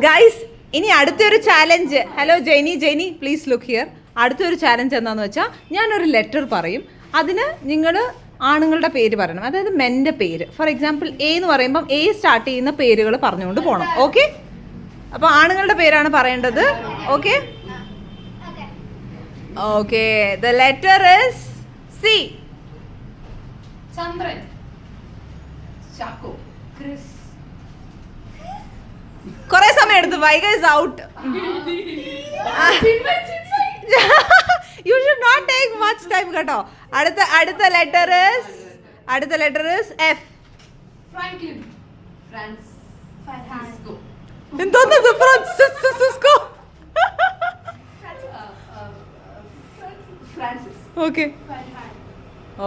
Guys ഇനി അടുത്തൊരു challenge. Hello Jenny please look here. അടുത്തൊരു ചാലഞ്ച് എന്താണെന്ന് വെച്ചാൽ ഞാനൊരു ലെറ്റർ പറയും, അതിന് നിങ്ങൾ ആണുങ്ങളുടെ പേര് പറയണം, അതായത് മെൻ്റെ പേര്. ഫോർ എക്സാമ്പിൾ എ എന്ന് പറയുമ്പം എ സ്റ്റാർട്ട് ചെയ്യുന്ന പേരുകൾ പറഞ്ഞുകൊണ്ട് പോകണം. ഓക്കെ? അപ്പോൾ ആണുങ്ങളുടെ പേരാണ് പറയേണ്ടത്. Okay okay. The letter is C. Chandran, Chacko, Chris. കുറെ സമയം എടുത്തു. Vaiga is out. You should not take much time കേട്ടോ. അടുത്ത letter is F. Franklin, France, Francisco. എന്തോന്നത് ഫ്രാൻസിസ്കോ? ഫ്രാൻസിസ്. Okay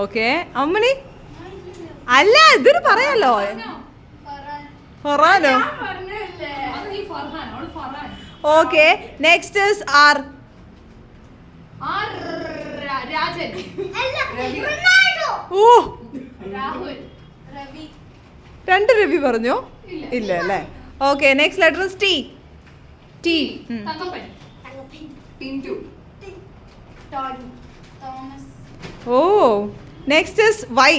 okay. അമ്മണി അല്ല, ഇതൊരു പറയാലോ. ഫറാനോ? Okay. Next is R. Rajan, ഓ രാഹുൽ, രവി. 2 രവി പറഞ്ഞോ? ഇല്ല അല്ലേ. Okay. Next letter is T. T. Thankappan, Pintu, Tony, Thomas. ഓ. Next is Y.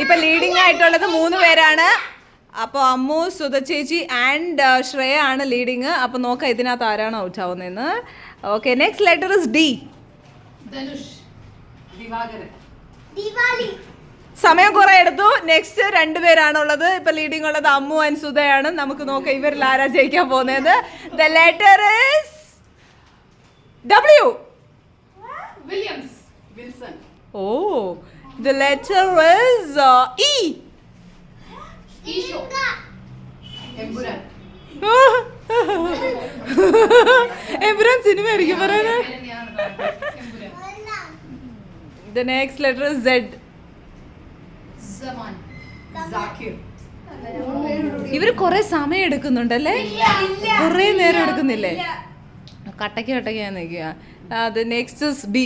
ഇപ്പൊ ലീഡിംഗ് ആയിട്ടുള്ളത് 3 പേരാണ്. അപ്പോൾ അമ്മു, സുധ ചേച്ചി ആൻഡ് ശ്രേയ ആണ് ലീഡിങ്. അപ്പൊ നോക്കാം ഇതിനകത്ത് ആരാണ് ഔട്ട് ആവുന്നതെന്ന്. Okay. Next letter is D. Dhanush, Divakaran. സമയം കുറെ എടുത്തു. നെക്സ്റ്റ് 2 പേരാണുള്ളത്. ഇപ്പൊ ലീഡിംഗ് ഉള്ളത് അമ്മു ആൻഡ് സുധയാണ്. നമുക്ക് നോക്കാം ഇവരിൽ ആരാ ജയിക്കാൻ പോകുന്നത്. The letter is W. Williams, Wilson. Oh. The letter is E. Eesho, Empuraan. Empuraan സിനിമ ആയിരിക്കും പറയാന്. The next letter is Z. Zaman, Zakir. ഇവര് കുറെ സമയം എടുക്കുന്നുണ്ടല്ലേ? കുറെ നേരം എടുക്കുന്നില്ലേ? കട്ടയ്ക്ക് നിൽക്കുക. അത് next is B.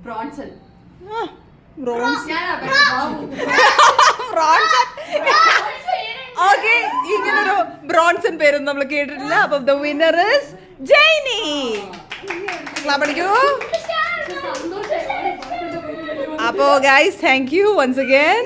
Bronson. Okay. ഇങ്ങനൊരു ബ്രോൺസൺ പേരൊന്നും നമ്മൾ കേട്ടിട്ടില്ല. അപ്പൊ ദ വിന്നർ ഇസ് ജെനി. പഠിക്കൂ. അപ്പോ guys thank you once again.